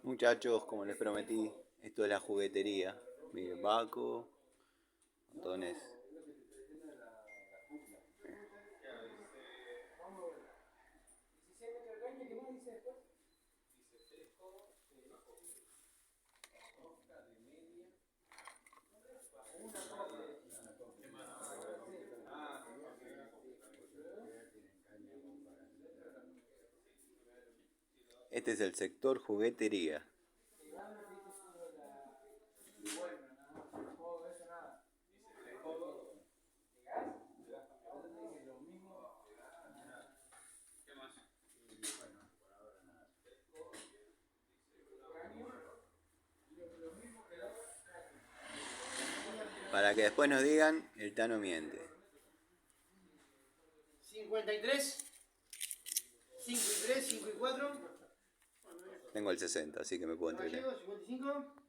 Muchachos, como les prometí, esto es la juguetería. Miren, Baco, montones. Este es el sector juguetería. Para que después nos digan, el Tano miente. 53, 5 y 3, 5 y 4. Tengo el 60, así que me puedo entretener. Gallego, 55.